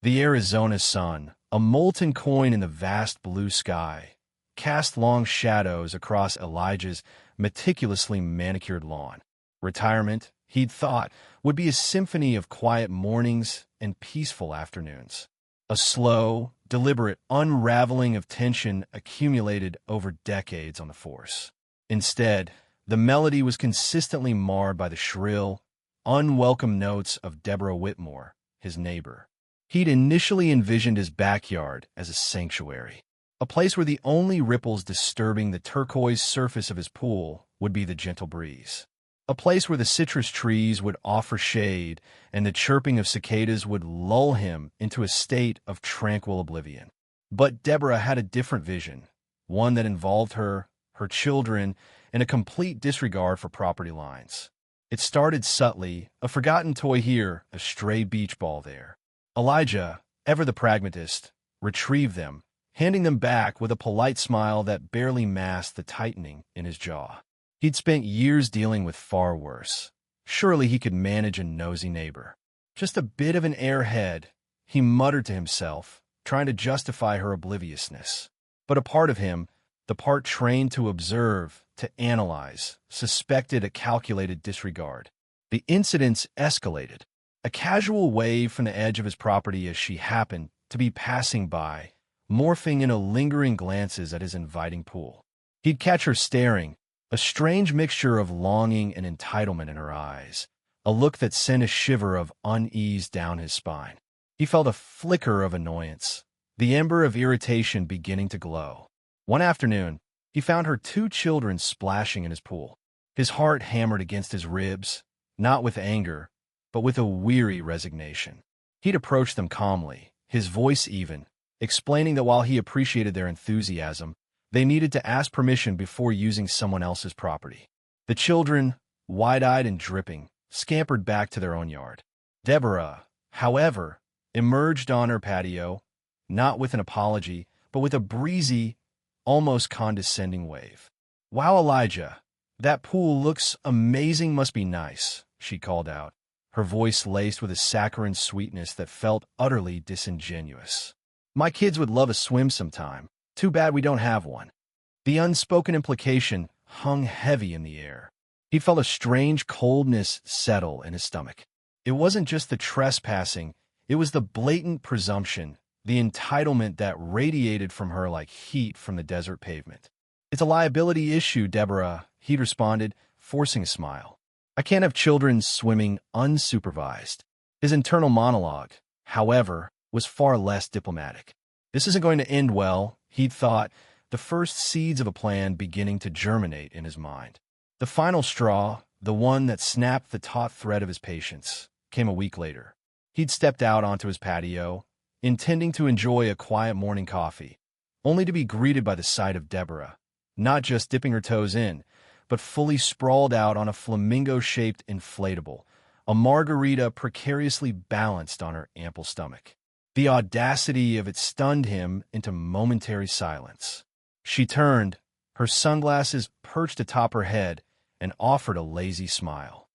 The Arizona sun, a molten coin in the vast blue sky, cast long shadows across Elijah's meticulously manicured lawn. Retirement, he'd thought, would be a symphony of quiet mornings and peaceful afternoons. A slow, deliberate unraveling of tension accumulated over decades on the force. Instead, the melody was consistently marred by the shrill, unwelcome notes of Deborah Whitmore, his neighbor. He'd initially envisioned his backyard as a sanctuary, a place where the only ripples disturbing the turquoise surface of his pool would be the gentle breeze. A place where the citrus trees would offer shade and the chirping of cicadas would lull him into a state of tranquil oblivion. But Deborah had a different vision, one that involved her children, and a complete disregard for property lines. It started subtly, a forgotten toy here, a stray beach ball there. Elijah, ever the pragmatist, retrieved them, handing them back with a polite smile that barely masked the tightening in his jaw. He'd spent years dealing with far worse. Surely he could manage a nosy neighbor. Just a bit of an airhead, he muttered to himself, trying to justify her obliviousness. But a part of him, the part trained to observe, to analyze, suspected a calculated disregard. The incidents escalated. A casual wave from the edge of his property as she happened to be passing by, morphing into lingering glances at his inviting pool. He'd catch her staring, a strange mixture of longing and entitlement in her eyes, a look that sent a shiver of unease down his spine. He felt a flicker of annoyance, the ember of irritation beginning to glow. One afternoon, he found her 2 children splashing in his pool. His heart hammered against his ribs, not with anger, but with a weary resignation. He'd approached them calmly, his voice even, explaining that while he appreciated their enthusiasm, they needed to ask permission before using someone else's property. The children, wide-eyed and dripping, scampered back to their own yard. Deborah, however, emerged on her patio, not with an apology, but with a breezy, almost condescending wave. "Wow, Elijah, that pool looks amazing, must be nice," she called out, her voice laced with a saccharine sweetness that felt utterly disingenuous. "My kids would love a swim sometime. Too bad we don't have one." The unspoken implication hung heavy in the air. He felt a strange coldness settle in his stomach. It wasn't just the trespassing, it was the blatant presumption, the entitlement that radiated from her like heat from the desert pavement. "It's a liability issue, Deborah," he'd responded, forcing a smile. "I can't have children swimming unsupervised." His internal monologue, however, was far less diplomatic. This isn't going to end well, he'd thought, the first seeds of a plan beginning to germinate in his mind. The final straw, the one that snapped the taut thread of his patience, came a week later. He'd stepped out onto his patio, intending to enjoy a quiet morning coffee, only to be greeted by the sight of Deborah, not just dipping her toes in, but fully sprawled out on a flamingo-shaped inflatable, a margarita precariously balanced on her ample stomach. The audacity of it stunned him into momentary silence. She turned, her sunglasses perched atop her head, and offered a lazy smile.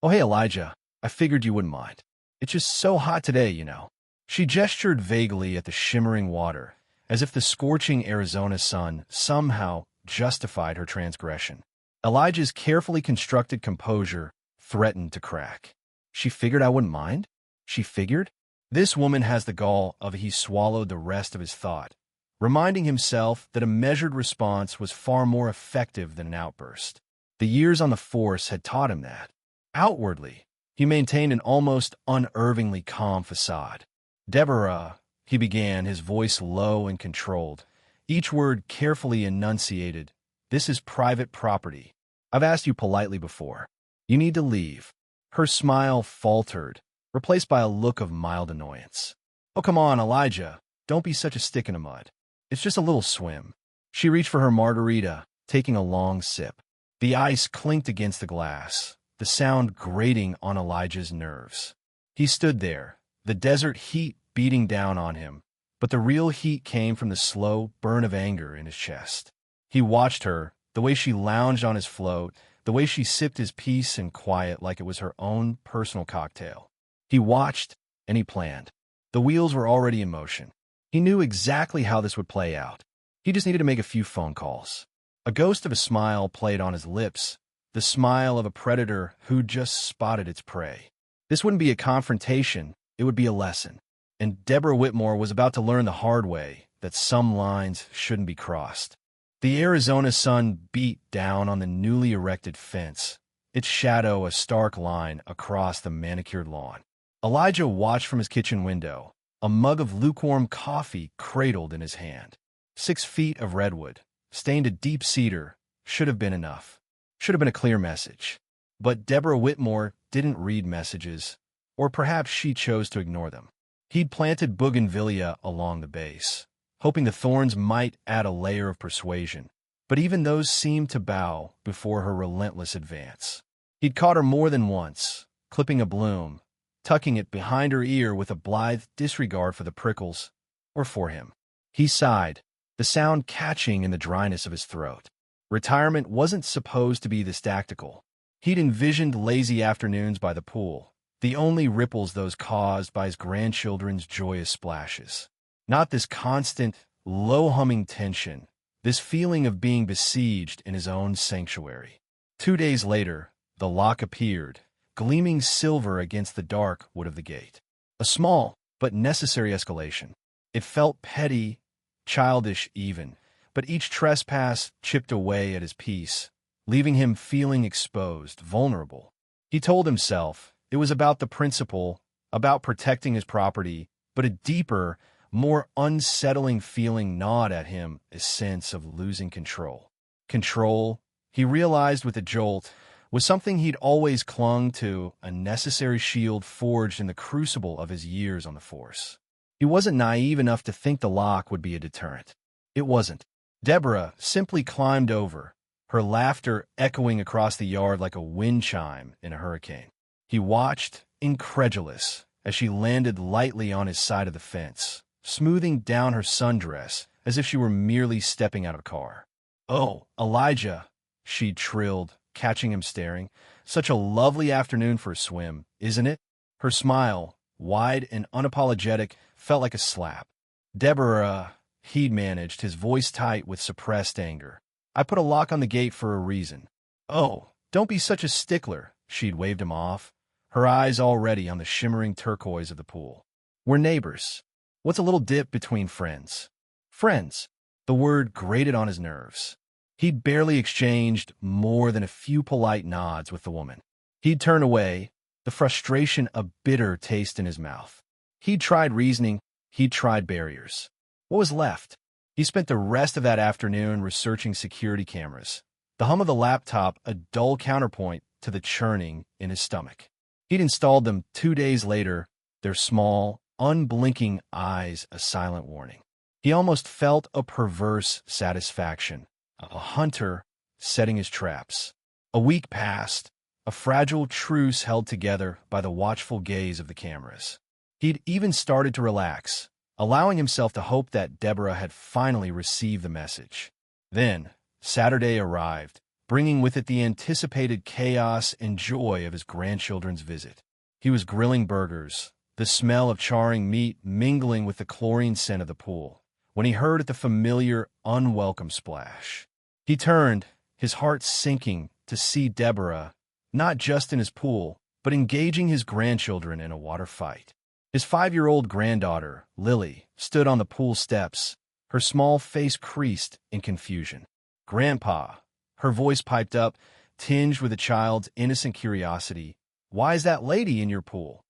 "Oh, hey, Elijah, I figured you wouldn't mind. It's just so hot today, you know." She gestured vaguely at the shimmering water, as if the scorching Arizona sun somehow justified her transgression. Elijah's carefully constructed composure threatened to crack. "She figured I wouldn't mind? She figured?" This woman has the gall of he swallowed the rest of his thought, reminding himself that a measured response was far more effective than an outburst. The years on the force had taught him that. Outwardly, he maintained an almost unervingly calm facade. "Deborah," he began, his voice low and controlled, each word carefully enunciated, "this is private property. I've asked you politely before. You need to leave." Her smile faltered, replaced by a look of mild annoyance. "Oh, come on, Elijah. Don't be such a stick in the mud. It's just a little swim." She reached for her margarita, taking a long sip. The ice clinked against the glass, the sound grating on Elijah's nerves. He stood there, the desert heat beating down on him, but the real heat came from the slow burn of anger in his chest. He watched her, the way she lounged on his float, the way she sipped his peace in quiet like it was her own personal cocktail. He watched, and he planned. The wheels were already in motion. He knew exactly how this would play out. He just needed to make a few phone calls. A ghost of a smile played on his lips, the smile of a predator who just spotted its prey. This wouldn't be a confrontation, it would be a lesson. And Deborah Whitmore was about to learn the hard way that some lines shouldn't be crossed. The Arizona sun beat down on the newly erected fence, its shadow a stark line across the manicured lawn. Elijah watched from his kitchen window, a mug of lukewarm coffee cradled in his hand. 6 feet of redwood, stained a deep cedar, should have been enough. Should have been a clear message. But Deborah Whitmore didn't read messages, or perhaps she chose to ignore them. He'd planted bougainvillea along the base, hoping the thorns might add a layer of persuasion, but even those seemed to bow before her relentless advance. He'd caught her more than once, clipping a bloom, tucking it behind her ear with a blithe disregard for the prickles, or for him. He sighed, the sound catching in the dryness of his throat. Retirement wasn't supposed to be this tactical. He'd envisioned lazy afternoons by the pool, the only ripples those caused by his grandchildren's joyous splashes. Not this constant, low-humming tension, this feeling of being besieged in his own sanctuary. 2 days later, the lock appeared, gleaming silver against the dark wood of the gate. A small, but necessary escalation. It felt petty, childish even, but each trespass chipped away at his peace, leaving him feeling exposed, vulnerable. He told himself it was about the principle, about protecting his property, but a deeper, more unsettling feeling gnawed at him, a sense of losing control. Control, he realized with a jolt, was something he'd always clung to, a necessary shield forged in the crucible of his years on the force. He wasn't naive enough to think the lock would be a deterrent. It wasn't. Deborah simply climbed over, her laughter echoing across the yard like a wind chime in a hurricane. He watched, incredulous, as she landed lightly on his side of the fence, smoothing down her sundress as if she were merely stepping out of a car. "Oh, Elijah," she trilled, catching him staring. "Such a lovely afternoon for a swim, isn't it?" Her smile, wide and unapologetic, felt like a slap. "Deborah," he'd managed, his voice tight with suppressed anger. "I put a lock on the gate for a reason." "Oh, don't be such a stickler," she'd waved him off, her eyes already on the shimmering turquoise of the pool. "We're neighbors. What's a little dip between friends?" Friends. The word grated on his nerves. He'd barely exchanged more than a few polite nods with the woman. He'd turn away, the frustration a bitter taste in his mouth. He'd tried reasoning, he'd tried barriers. What was left? He spent the rest of that afternoon researching security cameras, the hum of the laptop a dull counterpoint to the churning in his stomach. He'd installed them 2 days later, their small, unblinking eyes a silent warning. He almost felt a perverse satisfaction, a hunter setting his traps. A week passed, a fragile truce held together by the watchful gaze of the cameras. He'd even started to relax, allowing himself to hope that Deborah had finally received the message. Then, Saturday arrived, bringing with it the anticipated chaos and joy of his grandchildren's visit. He was grilling burgers, the smell of charring meat mingling with the chlorine scent of the pool, when he heard the familiar, unwelcome splash. He turned, his heart sinking, to see Deborah, not just in his pool, but engaging his grandchildren in a water fight. His 5-year-old granddaughter, Lily, stood on the pool steps, her small face creased in confusion. "Grandpa," her voice piped up, tinged with a child's innocent curiosity, "why is that lady in your pool?"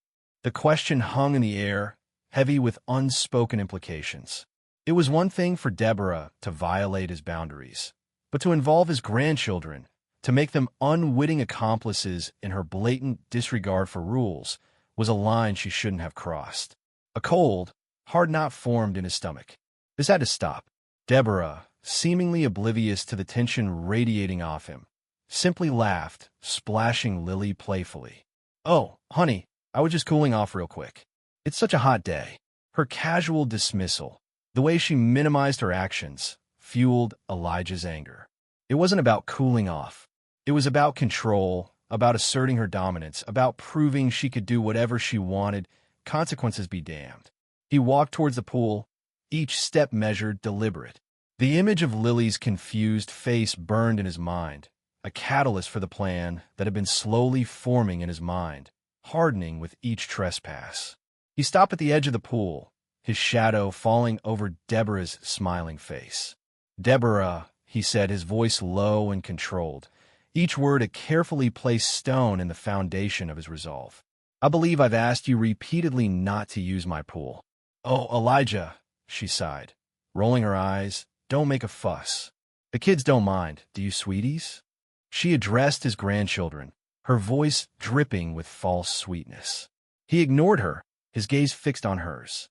The question hung in the air, heavy with unspoken implications. It was one thing for Deborah to violate his boundaries, but to involve his grandchildren, to make them unwitting accomplices in her blatant disregard for rules, was a line she shouldn't have crossed. A cold, hard knot formed in his stomach. This had to stop. Deborah, seemingly oblivious to the tension radiating off him, simply laughed, splashing Lily playfully. "Oh, honey, I was just cooling off real quick. It's such a hot day." Her casual dismissal, the way she minimized her actions, fueled Elijah's anger. It wasn't about cooling off. It was about control, about asserting her dominance, about proving she could do whatever she wanted, consequences be damned. He walked towards the pool, each step measured, deliberate. The image of Lily's confused face burned in his mind, a catalyst for the plan that had been slowly forming in his mind, hardening with each trespass. He stopped at the edge of the pool, his shadow falling over Deborah's smiling face. "Deborah," he said, his voice low and controlled, each word a carefully placed stone in the foundation of his resolve. "I believe I've asked you repeatedly not to use my pool." "Oh, Elijah," she sighed, rolling her eyes, "don't make a fuss. The kids don't mind, do you, sweeties?" She addressed his grandchildren, her voice dripping with false sweetness. He ignored her, his gaze fixed on hers.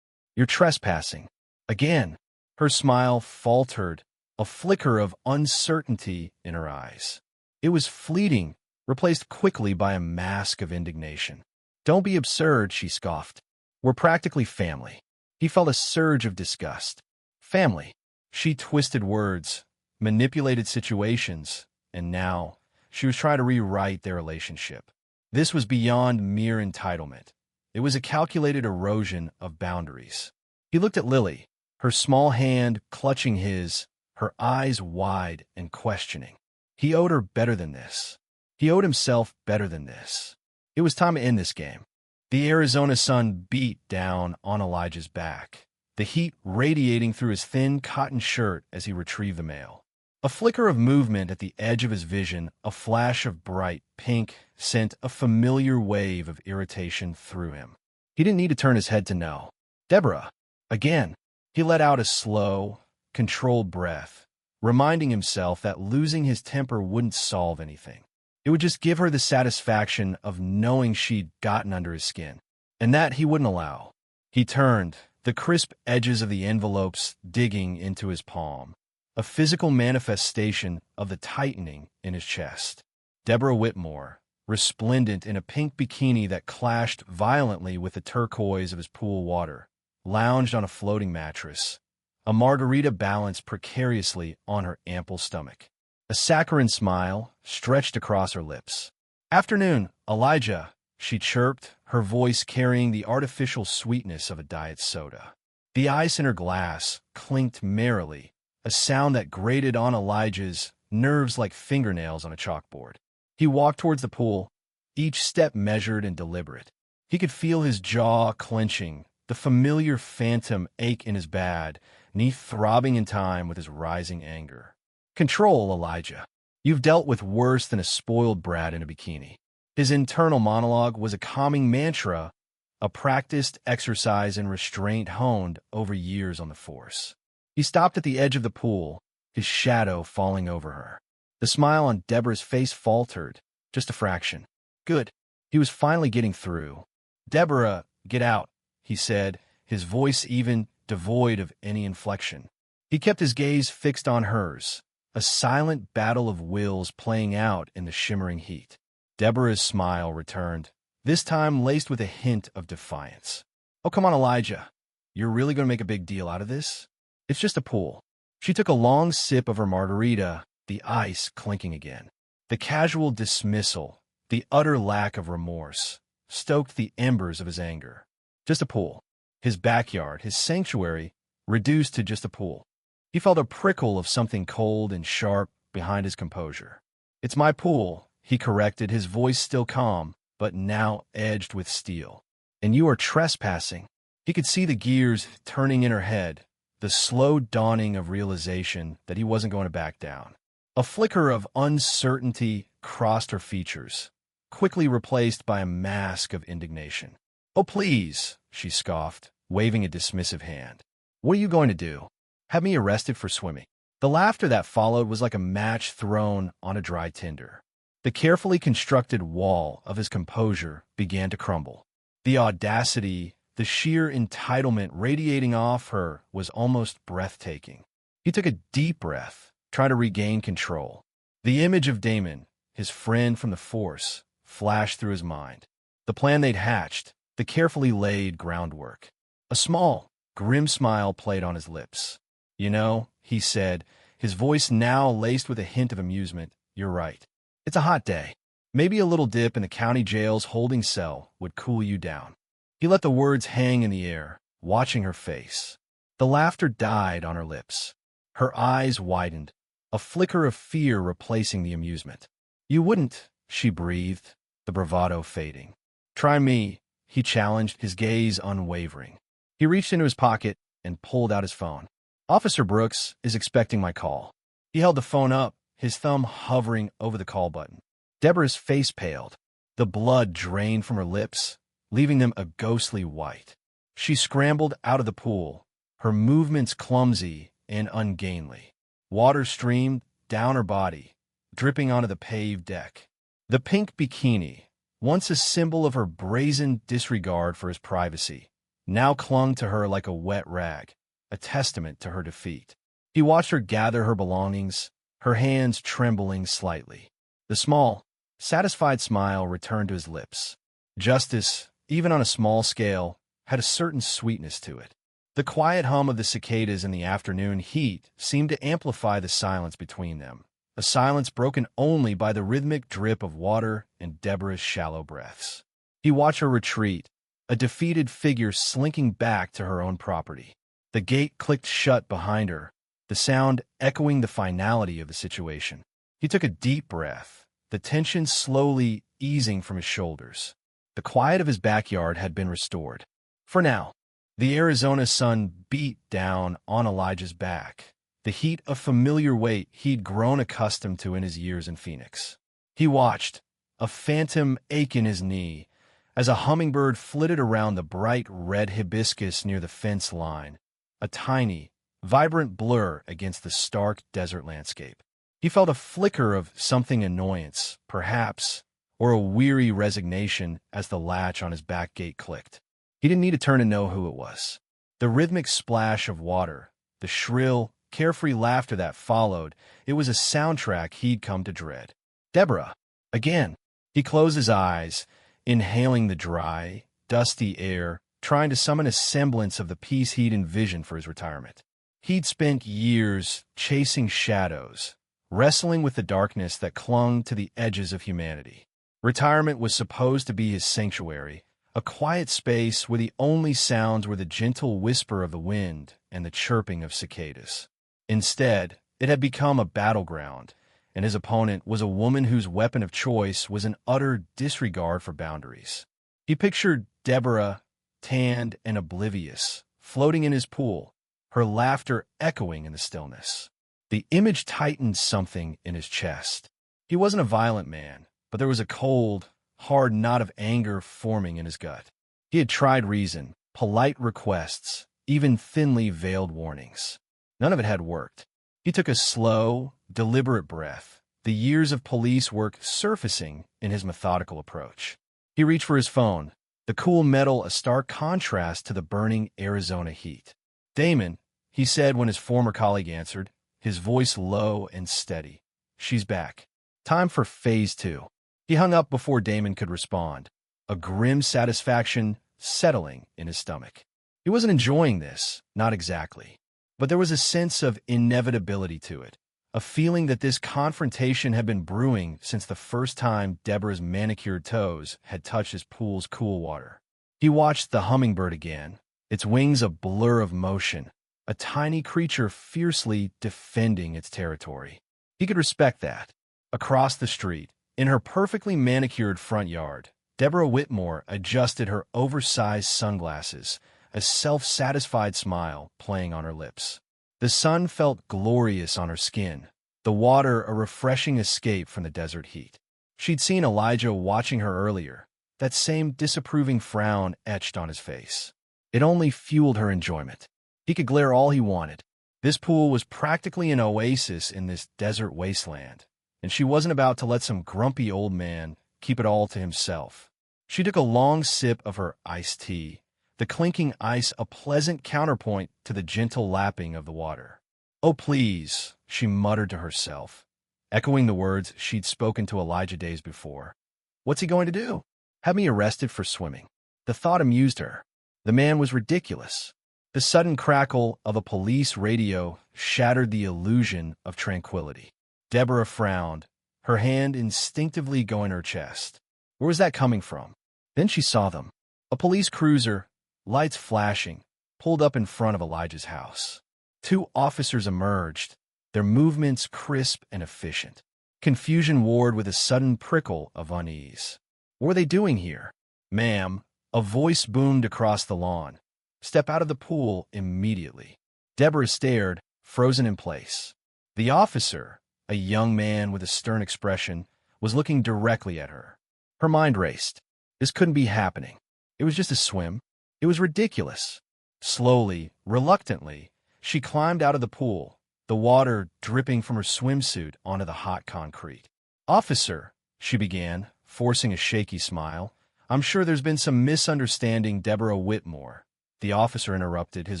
"You're trespassing. Again." Her smile faltered, a flicker of uncertainty in her eyes. It was fleeting, replaced quickly by a mask of indignation. "Don't be absurd," she scoffed. "We're practically family." He felt a surge of disgust. Family. She twisted words, manipulated situations, and now she was trying to rewrite their relationship. This was beyond mere entitlement. It was a calculated erosion of boundaries. He looked at Lily, her small hand clutching his, her eyes wide and questioning. He owed her better than this. He owed himself better than this. It was time to end this game. The Arizona sun beat down on Elijah's back, the heat radiating through his thin cotton shirt as he retrieved the mail. A flicker of movement at the edge of his vision, a flash of bright pink, sent a familiar wave of irritation through him. He didn't need to turn his head to know. "Deborah." Again. He let out a slow, controlled breath, reminding himself that losing his temper wouldn't solve anything. It would just give her the satisfaction of knowing she'd gotten under his skin, and that he wouldn't allow. He turned, the crisp edges of the envelopes digging into his palm, a physical manifestation of the tightening in his chest. Deborah Whitmore, resplendent in a pink bikini that clashed violently with the turquoise of his pool water, lounged on a floating mattress, a margarita balanced precariously on her ample stomach. A saccharine smile stretched across her lips. "Afternoon, Elijah," she chirped, her voice carrying the artificial sweetness of a diet soda. The ice in her glass clinked merrily, a sound that grated on Elijah's nerves like fingernails on a chalkboard. He walked towards the pool, each step measured and deliberate. He could feel his jaw clenching, the familiar phantom ache in his bad knee throbbing in time with his rising anger. "Control, Elijah. You've dealt with worse than a spoiled brat in a bikini." His internal monologue was a calming mantra, a practiced exercise in restraint honed over years on the force. He stopped at the edge of the pool, his shadow falling over her. The smile on Deborah's face faltered, just a fraction. Good. He was finally getting through. "Deborah, get out," he said, his voice even, devoid of any inflection. He kept his gaze fixed on hers, a silent battle of wills playing out in the shimmering heat. Deborah's smile returned, this time laced with a hint of defiance. "Oh, come on, Elijah. You're really going to make a big deal out of this? It's just a pool." She took a long sip of her margarita, the ice clinking again. The casual dismissal, the utter lack of remorse, stoked the embers of his anger. Just a pool. His backyard, his sanctuary, reduced to just a pool. He felt a prickle of something cold and sharp behind his composure. "It's my pool," he corrected, his voice still calm, but now edged with steel. "And you are trespassing." He could see the gears turning in her head, the slow dawning of realization that he wasn't going to back down. A flicker of uncertainty crossed her features, quickly replaced by a mask of indignation. "Oh, please," she scoffed, waving a dismissive hand. "What are you going to do? Have me arrested for swimming?" The laughter that followed was like a match thrown on a dry tinder. The carefully constructed wall of his composure began to crumble. The audacity, the sheer entitlement radiating off her was almost breathtaking. He took a deep breath, trying to regain control. The image of Damon, his friend from the force, flashed through his mind. The plan they'd hatched, the carefully laid groundwork. A small, grim smile played on his lips. "You know," he said, his voice now laced with a hint of amusement, "you're right. It's a hot day. Maybe a little dip in the county jail's holding cell would cool you down." He let the words hang in the air, watching her face. The laughter died on her lips. Her eyes widened, a flicker of fear replacing the amusement. "You wouldn't," she breathed, the bravado fading. "Try me," he challenged, his gaze unwavering. He reached into his pocket and pulled out his phone. "Officer Brooks is expecting my call." He held the phone up, his thumb hovering over the call button. Deborah's face paled. The blood drained from her lips, leaving them a ghostly white. She scrambled out of the pool, her movements clumsy and ungainly. Water streamed down her body, dripping onto the paved deck. The pink bikini, once a symbol of her brazen disregard for his privacy, now clung to her like a wet rag, a testament to her defeat. He watched her gather her belongings, her hands trembling slightly. The small, satisfied smile returned to his lips. Justice, even on a small scale, had a certain sweetness to it. The quiet hum of the cicadas in the afternoon heat seemed to amplify the silence between them, a silence broken only by the rhythmic drip of water and Deborah's shallow breaths. He watched her retreat, a defeated figure slinking back to her own property. The gate clicked shut behind her, the sound echoing the finality of the situation. He took a deep breath, the tension slowly easing from his shoulders. The quiet of his backyard had been restored. For now, the Arizona sun beat down on Elijah's back, the heat a familiar weight he'd grown accustomed to in his years in Phoenix. He watched, a phantom ache in his knee, as a hummingbird flitted around the bright red hibiscus near the fence line, a tiny, vibrant blur against the stark desert landscape. He felt a flicker of something annoyance, perhaps, or a weary resignation as the latch on his back gate clicked. He didn't need to turn to know who it was. The rhythmic splash of water, the shrill, carefree laughter that followed, it was a soundtrack he'd come to dread. Deborah, again. He closed his eyes, inhaling the dry, dusty air, trying to summon a semblance of the peace he'd envisioned for his retirement. He'd spent years chasing shadows, wrestling with the darkness that clung to the edges of humanity. Retirement was supposed to be his sanctuary, a quiet space where the only sounds were the gentle whisper of the wind and the chirping of cicadas. Instead, it had become a battleground, and his opponent was a woman whose weapon of choice was an utter disregard for boundaries. He pictured Deborah, tanned and oblivious, floating in his pool, her laughter echoing in the stillness. The image tightened something in his chest. He wasn't a violent man, but there was a cold, hard knot of anger forming in his gut. He had tried reason, polite requests, even thinly veiled warnings. None of it had worked. He took a slow, deliberate breath, the years of police work surfacing in his methodical approach. He reached for his phone, the cool metal a stark contrast to the burning Arizona heat. "Damon," he said when his former colleague answered, his voice low and steady. "She's back. Time for phase 2. He hung up before Damon could respond, a grim satisfaction settling in his stomach. He wasn't enjoying this, not exactly, but there was a sense of inevitability to it, a feeling that this confrontation had been brewing since the first time Deborah's manicured toes had touched his pool's cool water. He watched the hummingbird again, its wings a blur of motion, a tiny creature fiercely defending its territory. He could respect that. Across the street, in her perfectly manicured front yard, Deborah Whitmore adjusted her oversized sunglasses, a self-satisfied smile playing on her lips. The sun felt glorious on her skin, the water a refreshing escape from the desert heat. She'd seen Elijah watching her earlier, that same disapproving frown etched on his face. It only fueled her enjoyment. He could glare all he wanted. This pool was practically an oasis in this desert wasteland, and she wasn't about to let some grumpy old man keep it all to himself. She took a long sip of her iced tea, the clinking ice a pleasant counterpoint to the gentle lapping of the water. "Oh, please," she muttered to herself, echoing the words she'd spoken to Elijah days before. "What's he going to do? Have me arrested for swimming?" The thought amused her. The man was ridiculous. The sudden crackle of a police radio shattered the illusion of tranquility. Deborah frowned, her hand instinctively going to her chest. Where was that coming from? Then she saw them. A police cruiser, lights flashing, pulled up in front of Elijah's house. Two officers emerged, their movements crisp and efficient. Confusion warred with a sudden prickle of unease. What were they doing here? "Ma'am," a voice boomed across the lawn. "Step out of the pool immediately." Deborah stared, frozen in place. The officer, a young man with a stern expression, was looking directly at her. Her mind raced. This couldn't be happening. It was just a swim. It was ridiculous. Slowly, reluctantly, she climbed out of the pool, the water dripping from her swimsuit onto the hot concrete. "Officer," she began, forcing a shaky smile, "I'm sure there's been some misunderstanding, Deborah Whitmore." The officer interrupted, his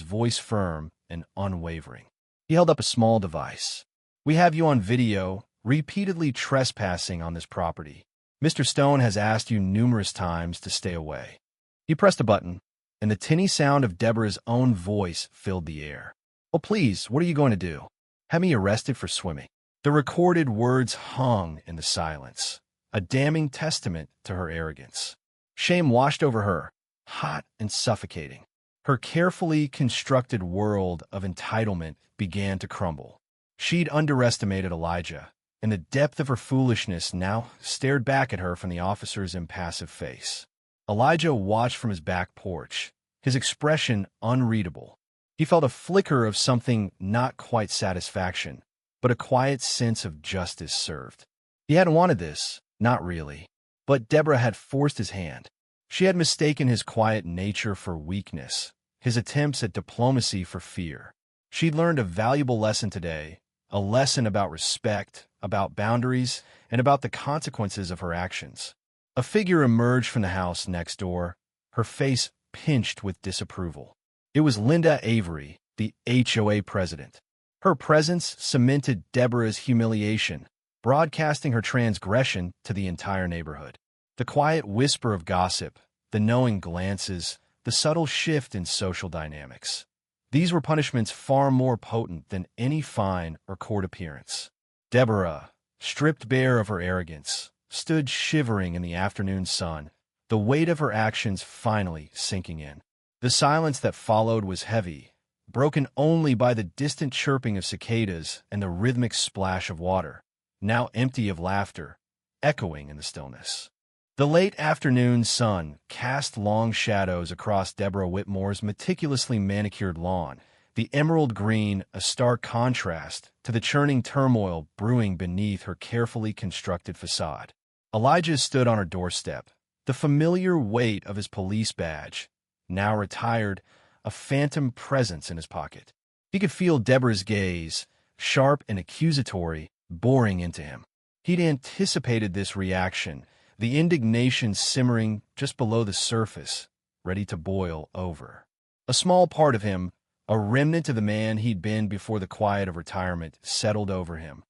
voice firm and unwavering. He held up a small device. "We have you on video, repeatedly trespassing on this property. Mr. Stone has asked you numerous times to stay away." He pressed a button, and the tinny sound of Deborah's own voice filled the air. "Oh, please, what are you going to do? Have me arrested for swimming?" The recorded words hung in the silence, a damning testament to her arrogance. Shame washed over her, hot and suffocating. Her carefully constructed world of entitlement began to crumble. She'd underestimated Elijah, and the depth of her foolishness now stared back at her from the officer's impassive face. Elijah watched from his back porch, his expression unreadable. He felt a flicker of something not quite satisfaction, but a quiet sense of justice served. He hadn't wanted this, not really, but Deborah had forced his hand. She had mistaken his quiet nature for weakness, his attempts at diplomacy for fear. She'd learned a valuable lesson today, a lesson about respect, about boundaries, and about the consequences of her actions. A figure emerged from the house next door, her face pinched with disapproval. It was Linda Avery, the HOA president. Her presence cemented Deborah's humiliation, broadcasting her transgression to the entire neighborhood. The quiet whisper of gossip, the knowing glances, the subtle shift in social dynamics. These were punishments far more potent than any fine or court appearance. Deborah, stripped bare of her arrogance, stood shivering in the afternoon sun, the weight of her actions finally sinking in. The silence that followed was heavy, broken only by the distant chirping of cicadas and the rhythmic splash of water, now empty of laughter, echoing in the stillness. The late afternoon sun cast long shadows across Deborah Whitmore's meticulously manicured lawn, the emerald green a stark contrast to the churning turmoil brewing beneath her carefully constructed facade. Elijah stood on her doorstep, the familiar weight of his police badge, now retired, a phantom presence in his pocket. He could feel Deborah's gaze, sharp and accusatory, boring into him. He'd anticipated this reaction, the indignation simmering just below the surface, ready to boil over. A small part of him, a remnant of the man he'd been before the quiet of retirement, settled over him,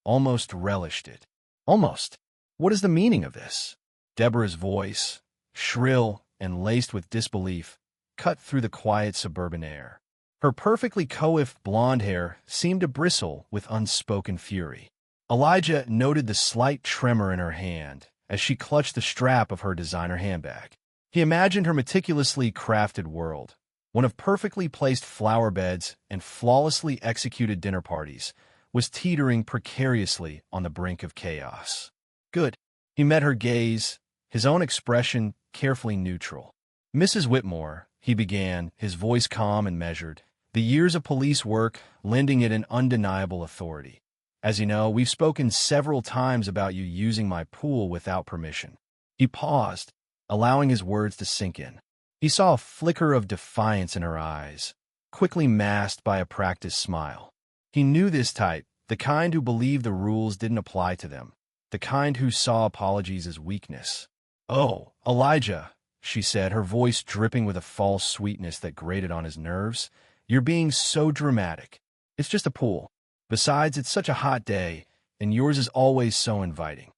almost relished it. Almost. What is the meaning of this? Deborah's voice, shrill and laced with disbelief, cut through the quiet suburban air. Her perfectly coiffed blonde hair seemed to bristle with unspoken fury. Elijah noted the slight tremor in her hand as she clutched the strap of her designer handbag. He imagined her meticulously crafted world, one of perfectly placed flower beds and flawlessly executed dinner parties, was teetering precariously on the brink of chaos. Good. He met her gaze, his own expression carefully neutral. "Mrs. Whitmore," he began, his voice calm and measured, the years of police work lending it an undeniable authority. "As you know, we've spoken several times about you using my pool without permission." He paused, allowing his words to sink in. He saw a flicker of defiance in her eyes, quickly masked by a practiced smile. He knew this type, the kind who believed the rules didn't apply to them, the kind who saw apologies as weakness. "Oh, Elijah," she said, her voice dripping with a false sweetness that grated on his nerves, "you're being so dramatic. It's just a pool. Besides, it's such a hot day, and yours is always so inviting."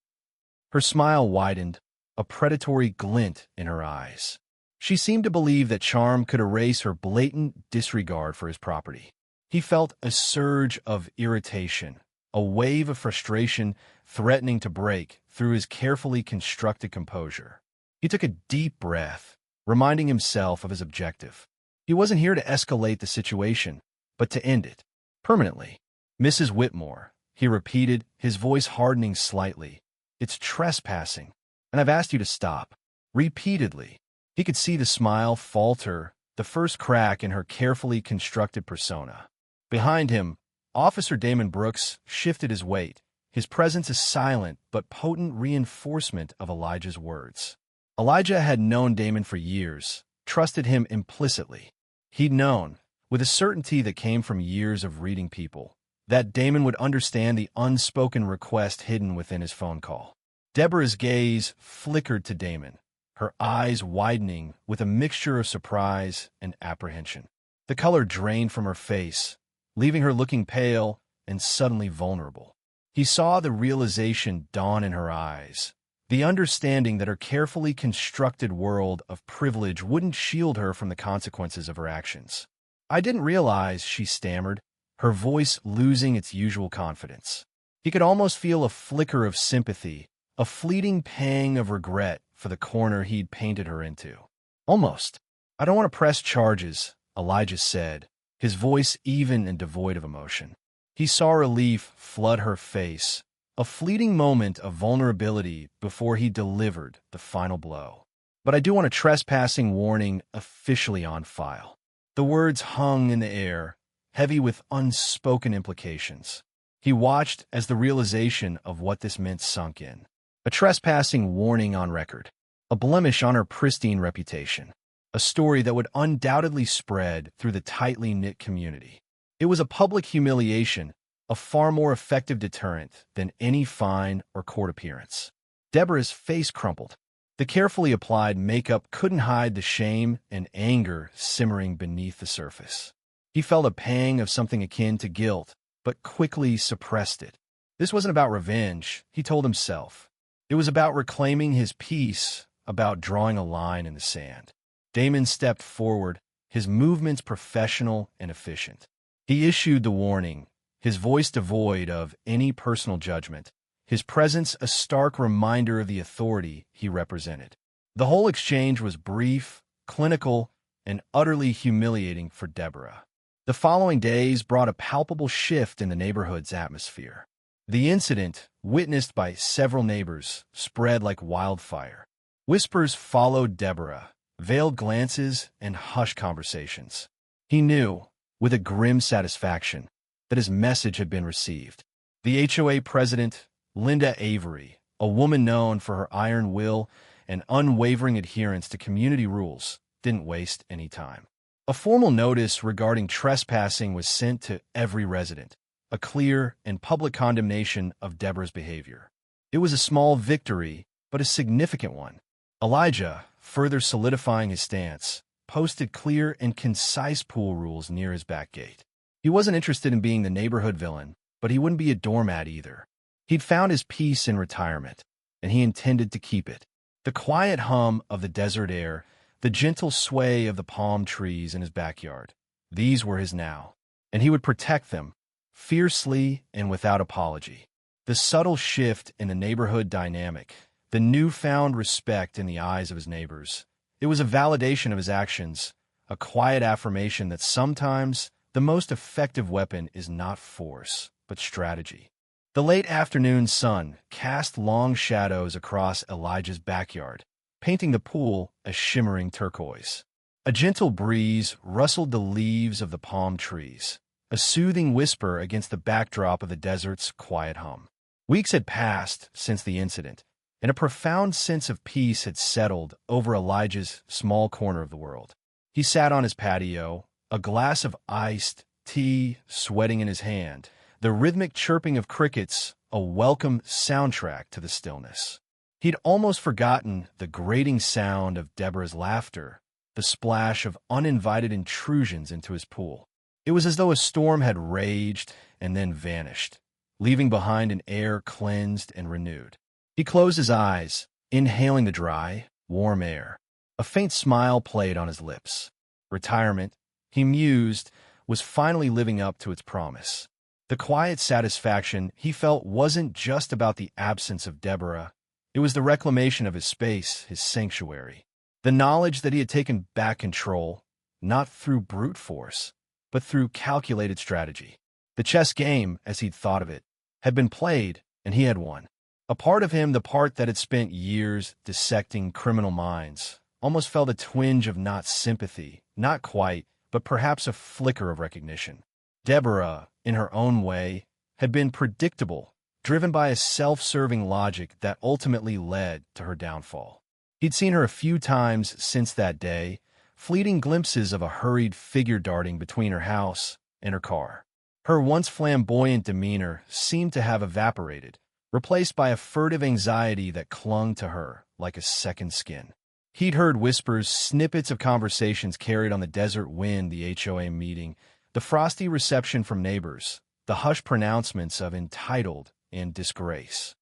Her smile widened, a predatory glint in her eyes. She seemed to believe that charm could erase her blatant disregard for his property. He felt a surge of irritation, a wave of frustration threatening to break through his carefully constructed composure. He took a deep breath, reminding himself of his objective. He wasn't here to escalate the situation, but to end it. Permanently. Mrs. Whitmore, he repeated, his voice hardening slightly. It's trespassing, and I've asked you to stop. Repeatedly. He could see the smile falter, the first crack in her carefully constructed persona. Behind him, Officer Damon Brooks shifted his weight, his presence a silent but potent reinforcement of Elijah's words. Elijah had known Damon for years, trusted him implicitly. He'd known, with a certainty that came from years of reading people, that Damon would understand the unspoken request hidden within his phone call. Deborah's gaze flickered to Damon, her eyes widening with a mixture of surprise and apprehension. The color drained from her face, leaving her looking pale and suddenly vulnerable. He saw the realization dawn in her eyes, the understanding that her carefully constructed world of privilege wouldn't shield her from the consequences of her actions. I didn't realize, she stammered, her voice losing its usual confidence. He could almost feel a flicker of sympathy, a fleeting pang of regret for the corner he'd painted her into. Almost. I don't want to press charges, Elijah said, his voice even and devoid of emotion. He saw relief flood her face, a fleeting moment of vulnerability before he delivered the final blow. But I do want a trespassing warning officially on file. The words hung in the air, heavy with unspoken implications. He watched as the realization of what this meant sunk in. A trespassing warning on record, a blemish on her pristine reputation, a story that would undoubtedly spread through the tightly knit community. It was a public humiliation, a far more effective deterrent than any fine or court appearance. Deborah's face crumpled. The carefully applied makeup couldn't hide the shame and anger simmering beneath the surface. He felt a pang of something akin to guilt, but quickly suppressed it. This wasn't about revenge, he told himself. It was about reclaiming his peace, about drawing a line in the sand. Damon stepped forward, his movements professional and efficient. He issued the warning, his voice devoid of any personal judgment, his presence a stark reminder of the authority he represented. The whole exchange was brief, clinical, and utterly humiliating for Deborah. The following days brought a palpable shift in the neighborhood's atmosphere. The incident, witnessed by several neighbors, spread like wildfire. Whispers followed Deborah, veiled glances, and hushed conversations. He knew, with a grim satisfaction, that his message had been received. The HOA president, Linda Avery, a woman known for her iron will and unwavering adherence to community rules, didn't waste any time. A formal notice regarding trespassing was sent to every resident, a clear and public condemnation of Deborah's behavior. It was a small victory, but a significant one. Elijah, further solidifying his stance, posted clear and concise pool rules near his back gate. He wasn't interested in being the neighborhood villain, but he wouldn't be a doormat either. He'd found his peace in retirement, and he intended to keep it. The quiet hum of the desert air, the gentle sway of the palm trees in his backyard, these were his now, and he would protect them, fiercely and without apology. The subtle shift in the neighborhood dynamic, the newfound respect in the eyes of his neighbors, it was a validation of his actions, a quiet affirmation that sometimes the most effective weapon is not force, but strategy. The late afternoon sun cast long shadows across Elijah's backyard, painting the pool a shimmering turquoise. A gentle breeze rustled the leaves of the palm trees, a soothing whisper against the backdrop of the desert's quiet hum. Weeks had passed since the incident, and a profound sense of peace had settled over Elijah's small corner of the world. He sat on his patio, a glass of iced tea sweating in his hand, the rhythmic chirping of crickets a welcome soundtrack to the stillness. He'd almost forgotten the grating sound of Deborah's laughter, the splash of uninvited intrusions into his pool. It was as though a storm had raged and then vanished, leaving behind an air cleansed and renewed. He closed his eyes, inhaling the dry, warm air. A faint smile played on his lips. Retirement, he mused, was finally living up to its promise. The quiet satisfaction he felt wasn't just about the absence of Deborah. It was the reclamation of his space, his sanctuary. The knowledge that he had taken back control, not through brute force, but through calculated strategy. The chess game, as he'd thought of it, had been played, and he had won. A part of him, the part that had spent years dissecting criminal minds, almost felt a twinge of not sympathy, not quite, but perhaps a flicker of recognition. Deborah, in her own way, had been predictable, driven by a self-serving logic that ultimately led to her downfall. He'd seen her a few times since that day, fleeting glimpses of a hurried figure darting between her house and her car. Her once flamboyant demeanor seemed to have evaporated, replaced by a furtive anxiety that clung to her like a second skin. He'd heard whispers, snippets of conversations carried on the desert wind, the HOA meeting, the frosty reception from neighbors, the hushed pronouncements of entitled and disgrace.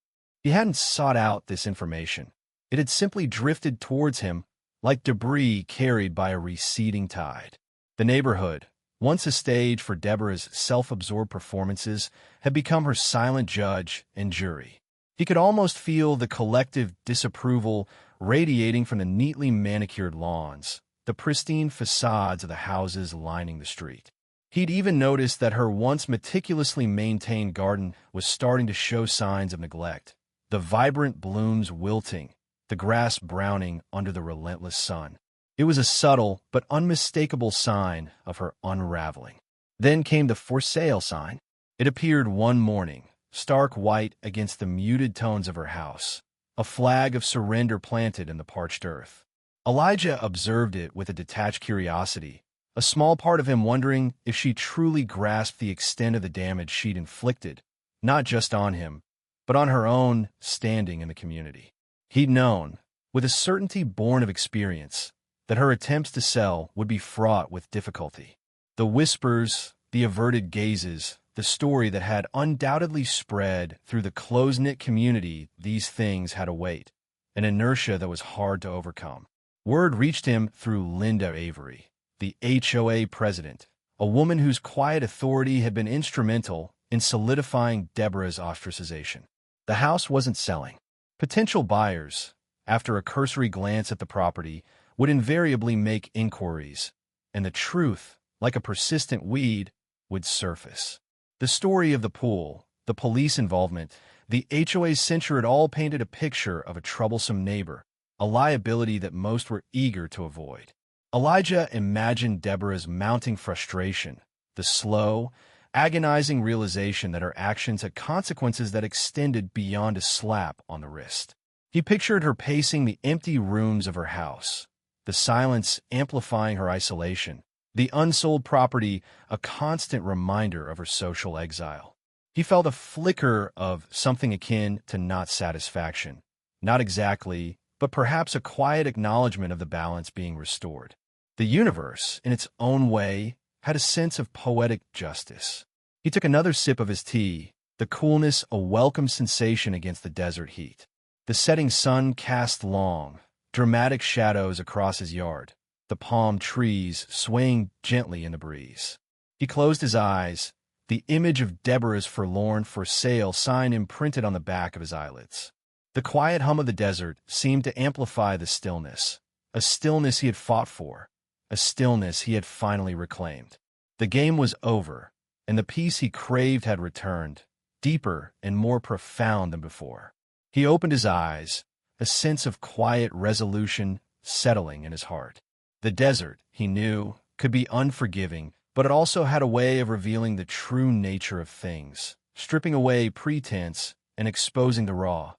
He hadn't sought out this information. It had simply drifted towards him like debris carried by a receding tide. The neighborhood, once a stage for Deborah's self-absorbed performances, had become her silent judge and jury. He could almost feel the collective disapproval radiating from the neatly manicured lawns, the pristine facades of the houses lining the street. He'd even noticed that her once meticulously maintained garden was starting to show signs of neglect, the vibrant blooms wilting, the grass browning under the relentless sun. It was a subtle but unmistakable sign of her unraveling. Then came the for sale sign. It appeared one morning, stark white against the muted tones of her house, a flag of surrender planted in the parched earth. Elijah observed it with a detached curiosity, a small part of him wondering if she truly grasped the extent of the damage she'd inflicted, not just on him, but on her own standing in the community. He'd known, with a certainty born of experience, that her attempts to sell would be fraught with difficulty. The whispers, the averted gazes, the story that had undoubtedly spread through the close-knit community, these things had a weight, an inertia that was hard to overcome. Word reached him through Linda Avery, the HOA president, a woman whose quiet authority had been instrumental in solidifying Deborah's ostracization. The house wasn't selling. Potential buyers, after a cursory glance at the property, would invariably make inquiries, and the truth, like a persistent weed, would surface. The story of the pool, the police involvement, the HOA's censure had all painted a picture of a troublesome neighbor, a liability that most were eager to avoid. Elijah imagined Deborah's mounting frustration, the slow, agonizing realization that her actions had consequences that extended beyond a slap on the wrist. He pictured her pacing the empty rooms of her house, the silence amplifying her isolation, the unsold property a constant reminder of her social exile. He felt a flicker of something akin to not satisfaction, not exactly, but perhaps a quiet acknowledgement of the balance being restored. The universe, in its own way, had a sense of poetic justice. He took another sip of his tea, the coolness a welcome sensation against the desert heat. The setting sun cast long, dramatic shadows across his yard, the palm trees swaying gently in the breeze. He closed his eyes, the image of Deborah's forlorn for sale sign imprinted on the back of his eyelids. The quiet hum of the desert seemed to amplify the stillness, a stillness he had fought for, a stillness he had finally reclaimed. The game was over, and the peace he craved had returned, deeper and more profound than before. He opened his eyes, a sense of quiet resolution settling in his heart. The desert, he knew, could be unforgiving, but it also had a way of revealing the true nature of things, stripping away pretense and exposing the raw,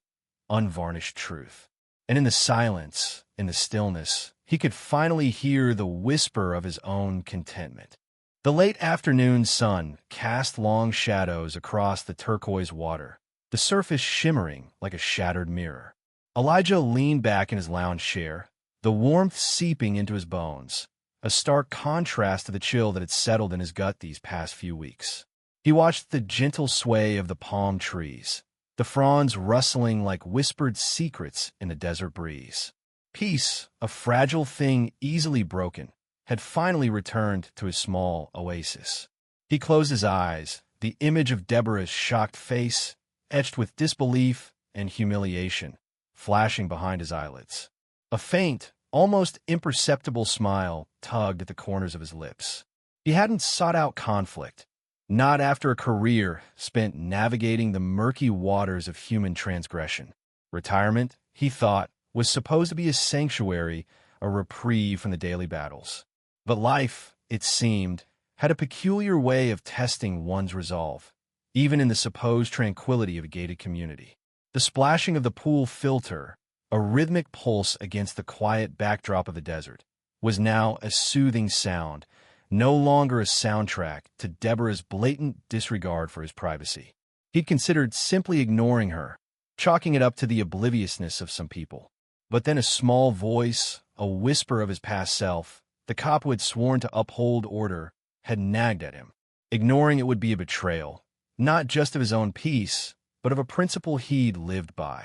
unvarnished truth. And in the silence, in the stillness, he could finally hear the whisper of his own contentment. The late afternoon sun cast long shadows across the turquoise water, the surface shimmering like a shattered mirror. Elijah leaned back in his lounge chair, the warmth seeping into his bones, a stark contrast to the chill that had settled in his gut these past few weeks. He watched the gentle sway of the palm trees, the fronds rustling like whispered secrets in the desert breeze. Peace, a fragile thing easily broken, had finally returned to his small oasis. He closed his eyes, the image of Deborah's shocked face, etched with disbelief and humiliation, flashing behind his eyelids. A faint, almost imperceptible smile tugged at the corners of his lips. He hadn't sought out conflict, not after a career spent navigating the murky waters of human transgression. Retirement, he thought, was supposed to be a sanctuary, a reprieve from the daily battles. But life, it seemed, had a peculiar way of testing one's resolve, even in the supposed tranquility of a gated community. The splashing of the pool filter, a rhythmic pulse against the quiet backdrop of the desert, was now a soothing sound, no longer a soundtrack to Deborah's blatant disregard for his privacy. He'd considered simply ignoring her, chalking it up to the obliviousness of some people. But then a small voice, a whisper of his past self, the cop who had sworn to uphold order, had nagged at him. Ignoring it would be a betrayal, not just of his own peace, but of a principle he'd lived by.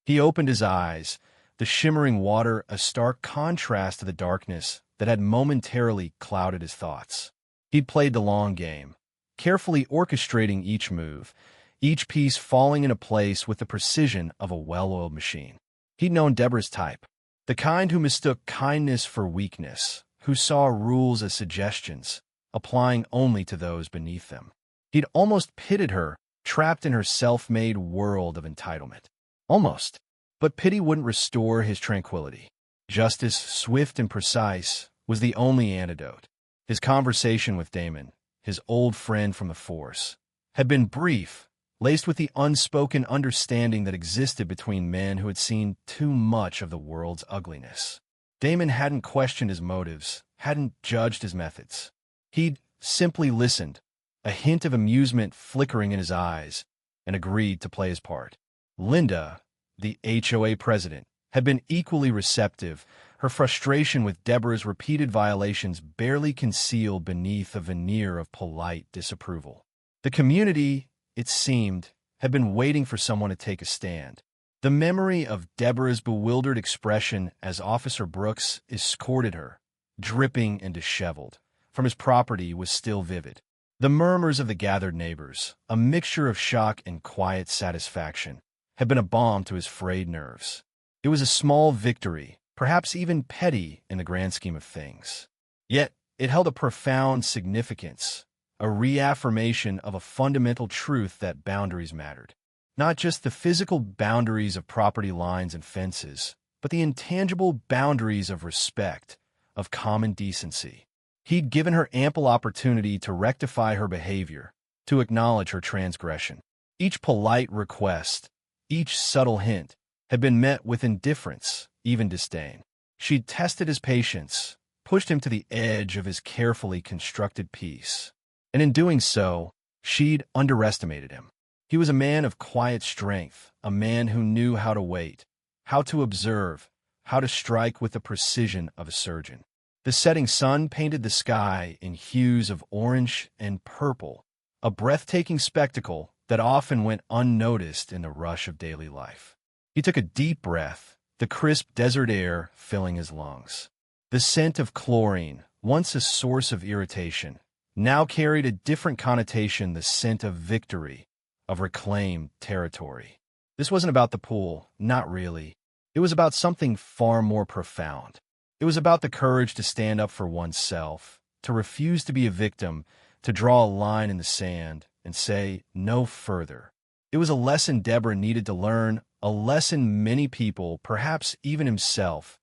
He opened his eyes, the shimmering water a stark contrast to the darkness that had momentarily clouded his thoughts. He'd played the long game, carefully orchestrating each move, each piece falling into place with the precision of a well-oiled machine. He'd known Deborah's type, the kind who mistook kindness for weakness, who saw rules as suggestions, applying only to those beneath them. He'd almost pitied her, trapped in her self-made world of entitlement. Almost. But pity wouldn't restore his tranquility. Justice, swift and precise, was the only antidote. His conversation with Damon, his old friend from the force, had been brief, laced with the unspoken understanding that existed between men who had seen too much of the world's ugliness. Damon hadn't questioned his motives, hadn't judged his methods. He'd simply listened, a hint of amusement flickering in his eyes, and agreed to play his part. Linda, the HOA president, had been equally receptive, her frustration with Deborah's repeated violations barely concealed beneath a veneer of polite disapproval. The community, it seemed, had been waiting for someone to take a stand. The memory of Deborah's bewildered expression as Officer Brooks escorted her, dripping and disheveled, from his property was still vivid. The murmurs of the gathered neighbors, a mixture of shock and quiet satisfaction, had been a balm to his frayed nerves. It was a small victory, perhaps even petty in the grand scheme of things. Yet it held a profound significance, a reaffirmation of a fundamental truth that boundaries mattered. Not just the physical boundaries of property lines and fences, but the intangible boundaries of respect, of common decency. He'd given her ample opportunity to rectify her behavior, to acknowledge her transgression. Each polite request, each subtle hint, had been met with indifference, even disdain. She'd tested his patience, pushed him to the edge of his carefully constructed peace. And in doing so, she'd underestimated him. He was a man of quiet strength, a man who knew how to wait, how to observe, how to strike with the precision of a surgeon. The setting sun painted the sky in hues of orange and purple, a breathtaking spectacle that often went unnoticed in the rush of daily life. He took a deep breath, the crisp desert air filling his lungs. The scent of chlorine, once a source of irritation, now carried a different connotation, the scent of victory, of reclaimed territory. This wasn't about the pool, not really. It was about something far more profound. It was about the courage to stand up for oneself, to refuse to be a victim, to draw a line in the sand and say no further. It was a lesson Deborah needed to learn, a lesson many people, perhaps even himself,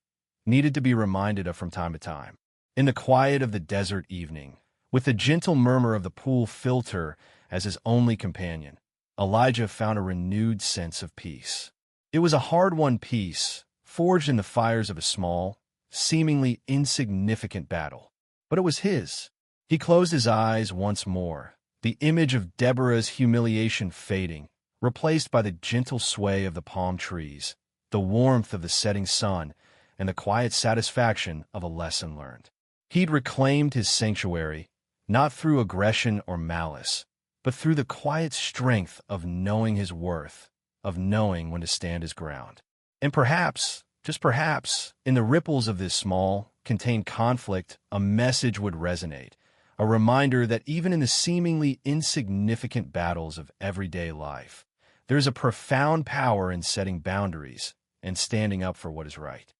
needed to be reminded of from time to time. In the quiet of the desert evening, with the gentle murmur of the pool filter as his only companion, Elijah found a renewed sense of peace. It was a hard-won peace, forged in the fires of a small, seemingly insignificant battle. But it was his. He closed his eyes once more, the image of Deborah's humiliation fading, replaced by the gentle sway of the palm trees, the warmth of the setting sun, and the quiet satisfaction of a lesson learned. He'd reclaimed his sanctuary, not through aggression or malice, but through the quiet strength of knowing his worth, of knowing when to stand his ground. And perhaps, just perhaps, in the ripples of this small, contained conflict, a message would resonate, a reminder that even in the seemingly insignificant battles of everyday life, there is a profound power in setting boundaries and standing up for what is right.